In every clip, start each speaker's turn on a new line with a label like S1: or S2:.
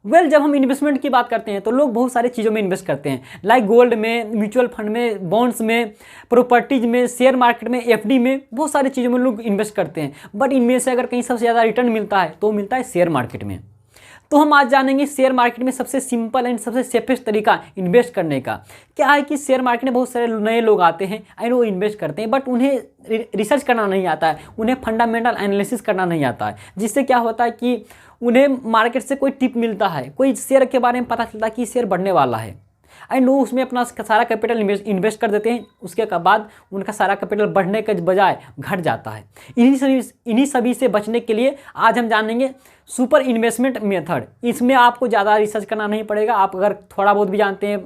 S1: जब हम इन्वेस्टमेंट की बात करते हैं तो लोग बहुत सारी चीज़ों में इन्वेस्ट करते हैं, लाइक गोल्ड में, म्यूचुअल फंड में, बॉन्ड्स में, प्रॉपर्टीज में, शेयर मार्केट में, एफडी में, बहुत सारी चीज़ों में लोग इन्वेस्ट करते हैं। बट इनमें से अगर कहीं सबसे ज़्यादा रिटर्न मिलता है तो वो मिलता है शेयर मार्केट में। तो हम आज जानेंगे शेयर मार्केट में सबसे सिंपल एंड सबसे सेफेस्ट तरीका इन्वेस्ट करने का। क्या है कि शेयर मार्केट में बहुत सारे नए लोग आते हैं एंड वो इन्वेस्ट करते हैं, बट उन्हें रिसर्च करना नहीं आता है, उन्हें फंडामेंटल एनालिसिस करना नहीं आता है, जिससे क्या होता है कि उन्हें मार्केट से कोई टिप मिलता है, कोई शेयर के बारे में पता चलता है कि शेयर बढ़ने वाला है एंड वो उसमें अपना सारा कैपिटल इन्वेस्ट कर देते हैं। उसके बाद उनका सारा कैपिटल बढ़ने के बजाय घट जाता है। इन्हीं सभी से बचने के लिए आज हम जानेंगे सुपर इन्वेस्टमेंट मेथड। इसमें आपको ज़्यादा रिसर्च करना नहीं पड़ेगा। आप अगर थोड़ा बहुत भी जानते हैं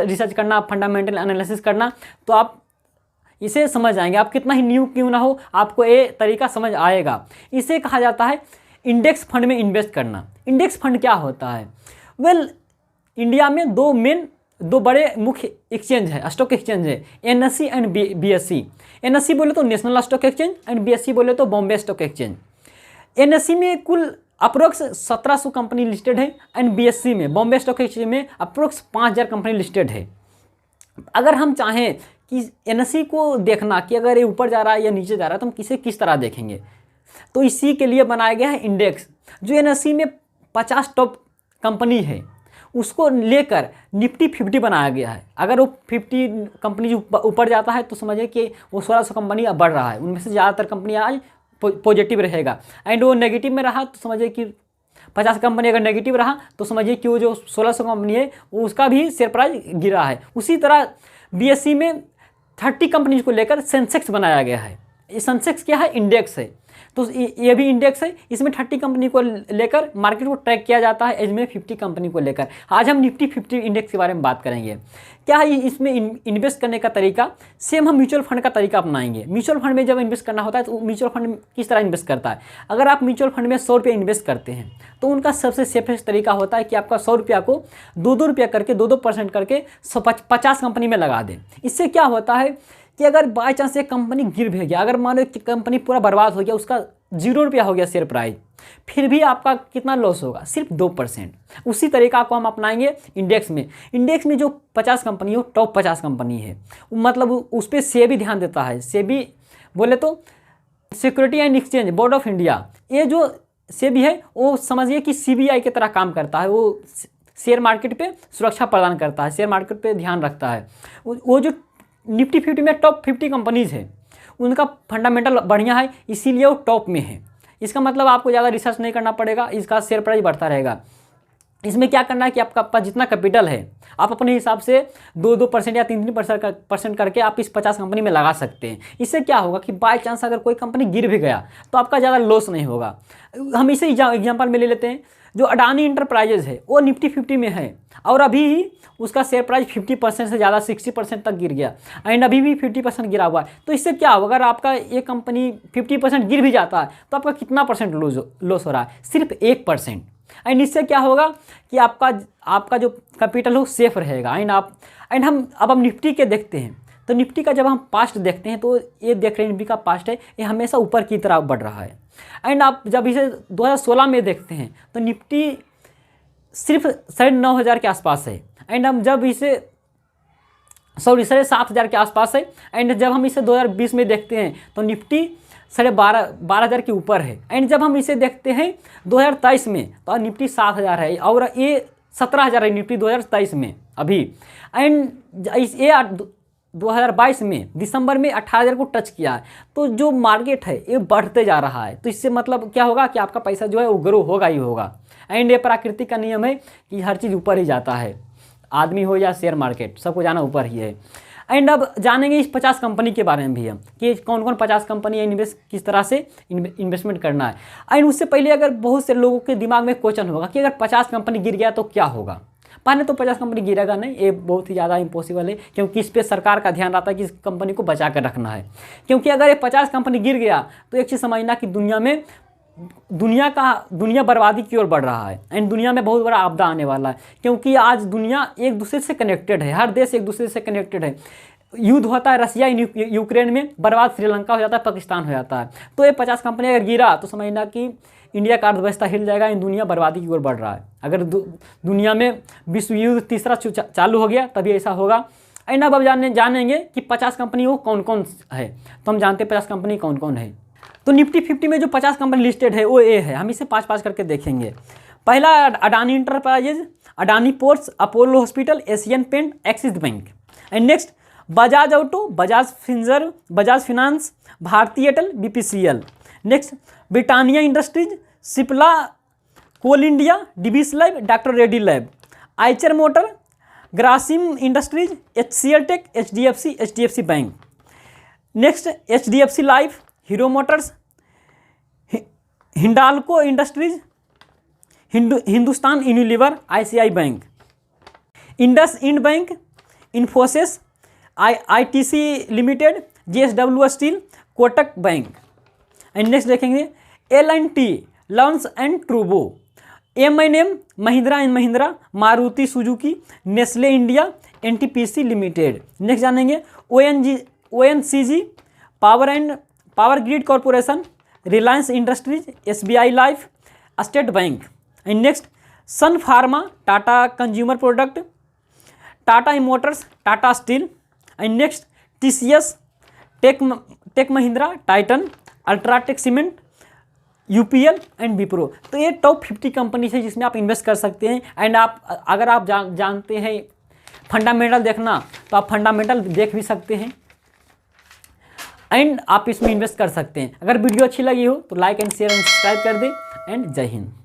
S1: रिसर्च करना, फंडामेंटल एनालिसिस करना, तो आप इसे समझ जाएंगे। आप कितना ही न्यू क्यों ना हो, आपको ये तरीका समझ आएगा। इसे कहा जाता है इंडेक्स फंड में इन्वेस्ट करना। इंडेक्स फंड क्या होता है? इंडिया में दो बड़े मुख्य एक्सचेंज है, स्टॉक एक्सचेंज है, एनएससी एंड बीएससी। एनएससी बोले तो national stock exchange and BSc बोले तो बॉम्बे स्टॉक एक्सचेंज। एनएससी में कुल अप्रोक्स 1700 कंपनी लिस्टेड है एंड बीएससी में, बॉम्बे स्टॉक एक्सचेंज में, अप्रोक्स 5000 कंपनी लिस्टेड है। अगर हम चाहें कि एनएससी को देखना कि अगर ये ऊपर जा रहा है या नीचे जा रहा है तो हम किस तरह देखेंगे, तो इसी के लिए बनाया गया है इंडेक्स। जो एनएससी में 50 टॉप कंपनी है उसको लेकर निफ्टी 50 बनाया गया है। अगर वो 50 कंपनी ऊपर जाता है तो समझिए कि वो 1600 कंपनी अब बढ़ रहा है, उनमें से ज़्यादातर कंपनी आज पॉजिटिव रहेगा एंड वो नेगेटिव में रहा तो समझिए कि 50 कंपनी अगर नेगेटिव रहा तो समझिए कि वो जो 1600 कंपनी है वो उसका भी शेयर प्राइस गिरा है। उसी तरह बीएससी में 30 कंपनीज को लेकर सेंसेक्स बनाया गया है। ये सेंसेक्स क्या है? इंडेक्स है। तो ये भी इंडेक्स है, इसमें 30 कंपनी को लेकर मार्केट को ट्रैक किया जाता है, इसमें 50 कंपनी को लेकर। आज हम निफ्टी 50 इंडेक्स के बारे में बात करेंगे। क्या है इसमें इन्वेस्ट करने का तरीका? सेम हम म्यूचुअल फंड का तरीका अपनाएंगे। म्यूचुअल फंड में जब इन्वेस्ट करना होता है तो म्यूचुअल फंड किस तरह इन्वेस्ट करता है? अगर आप म्यूचुअल फंड में 100 रुपये इन्वेस्ट करते हैं तो उनका सबसे सेफेस्ट तरीका होता है कि आपका 100 रुपया को 2-2 रुपया करके 2% करके 50 कंपनी में लगा दें। इससे क्या होता है कि अगर बाई चांस एक कंपनी गिर भी गया, अगर मान लो कि कंपनी पूरा बर्बाद हो गया, उसका 0 रुपया हो गया शेयर प्राइस, फिर भी आपका कितना लॉस होगा? सिर्फ 2%। उसी तरीका को हम अपनाएंगे इंडेक्स में। इंडेक्स में जो 50 कंपनी हो, टॉप 50 कंपनी है, मतलब उस पर सेबी ध्यान देता है। सेबी बोले तो security and exchange board of India. ये जो सेबी है वो समझिए कि सीबीआई की तरह काम करता है। वो शेयर मार्केट पे सुरक्षा प्रदान करता है, शेयर मार्केट पे ध्यान रखता है। वो जो निफ्टी 50 में टॉप 50 कंपनीज़ है उनका फंडामेंटल बढ़िया है, इसीलिए वो टॉप में है। इसका मतलब आपको ज़्यादा रिसर्च नहीं करना पड़ेगा, इसका शेयर प्राइस बढ़ता रहेगा। इसमें क्या करना है कि आपका पास जितना कैपिटल है आप अपने हिसाब से 2% या 3% करके आप इस 50 कंपनी में लगा सकते हैं। इससे क्या होगा कि बाय चांस अगर कोई कंपनी गिर भी गया तो आपका ज़्यादा लॉस नहीं होगा। हम इसे एग्जाम्पल में ले लेते हैं। जो अडानी इंटरप्राइजेज है वो निफ्टी 50 में है और अभी उसका शेयर प्राइस 50% से ज़्यादा 60% तक गिर गया एंड अभी भी 50% गिरा हुआ है। तो इससे क्या होगा? अगर आपका ये कंपनी 50% गिर भी जाता है तो आपका कितना परसेंट लॉस हो रहा है? सिर्फ 1%। एंड इससे क्या होगा कि आपका जो कैपिटल हो सेफ रहेगा। एंड हम निफ्टी के देखते हैं तो निफ्टी का जब हम पास्ट देखते हैं तो ये देख रहे हैं निफ्टी का पास्ट है, ये हमेशा ऊपर की तरफ बढ़ रहा है। एंड आप जब इसे 2016 में देखते हैं तो निफ्टी सिर्फ 9,500 के आसपास है एंड हम जब इसे 7,500 के आसपास है। एंड जब हम इसे 2020 में देखते हैं तो निफ्टी 12,500 के ऊपर है। एंड जब हम इसे देखते हैं 2023 में तो निफ्टी 7,000 है और ये 17,000 है निफ्टी 2023 में अभी। एंड ये 2022 में दिसंबर में 18,000 को टच किया है। तो जो मार्केट है ये बढ़ते जा रहा है। तो इससे मतलब क्या होगा कि आपका पैसा जो है वो ग्रो होगा ही होगा। एंड ये प्रकृति का नियम है कि हर चीज़ ऊपर ही जाता है, आदमी हो या शेयर मार्केट, सबको जाना ऊपर ही है। एंड अब जानेंगे इस 50 कंपनी के बारे में भी हम कि कौन कौन 50 कंपनी है, इन्वेस्ट किस तरह से इन्वेस्टमेंट करना है। एंड उससे पहले अगर बहुत से लोगों के दिमाग में क्वेश्चन होगा कि अगर 50 कंपनी गिर गया तो क्या होगा। पहले तो 50 कंपनी गिरेगा नहीं, ये बहुत ही ज़्यादा इम्पॉसिबल है, क्योंकि इस पर सरकार का ध्यान रहता है कि इस कंपनी को बचा कर रखना है। क्योंकि अगर ये 50 कंपनी गिर गया तो एक चीज़ समझना कि दुनिया बर्बादी की ओर बढ़ रहा है एंड दुनिया में बहुत बड़ा आपदा आने वाला है। क्योंकि आज दुनिया एक दूसरे से कनेक्टेड है, हर देश एक दूसरे से कनेक्टेड है। युद्ध होता है रसिया यूक्रेन में, बर्बाद श्रीलंका हो जाता है, पाकिस्तान हो जाता है। तो ये 50 कंपनी अगर गिरा तो समझना कि इंडिया का अर्थव्यवस्था हिल जाएगा, इन दुनिया बर्बादी की ओर बढ़ रहा है। अगर दुनिया में विश्व युद्ध तीसरा चालू हो गया तभी ऐसा होगा। एंड अब जानेंगे कि 50 कंपनी वो कौन कौन है। तो हम जानते हैं 50 कंपनी कौन कौन है। तो निफ्टी 50 में जो 50 कंपनी लिस्टेड है वो ये है, हम इसे 5-5 करके देखेंगे। पहला Adani enterprises, Adani ports, Apollo hospital, Asian paint, Axis bank. And next Bajaj auto, Bajaj Finserv, Bajaj finance, Bharti Airtel, BPCL. Next Britannia industries, Cipla, coal India, Divi's lab, doctor Reddy lab, Eicher motor, Grasim industries, HCL tech, HDFC bank. Next HDFC life, Hero motors, Hindalco industries, Hindustan Unilever, ICICI bank, IndusInd bank, Infosys, ITC limited, JSW steel, Kotak bank. And next देखेंगे L&T, loans and ट्रूबो, M&M, Mahindra and Mahindra, Maruti Suzuki, Nestle India, NTPC limited. Next जानेंगे ONGC, power grid corporation, Reliance industries, SBI life, state bank. And next sun pharma, Tata consumer product, Tata motors, Tata steel. And next TCS, tech Mahindra, Titan, UltraTech cement, UPL and Wipro. तो ये top 50 company है जिसमें आप invest कर सकते हैं। And आप अगर आप जानते हैं फंडामेंटल देखना तो आप फंडामेंटल देख भी सकते हैं एंड आप इसमें इन्वेस्ट कर सकते हैं। अगर वीडियो अच्छी लगी हो तो like and share and subscribe कर दें। एंड जय हिंद।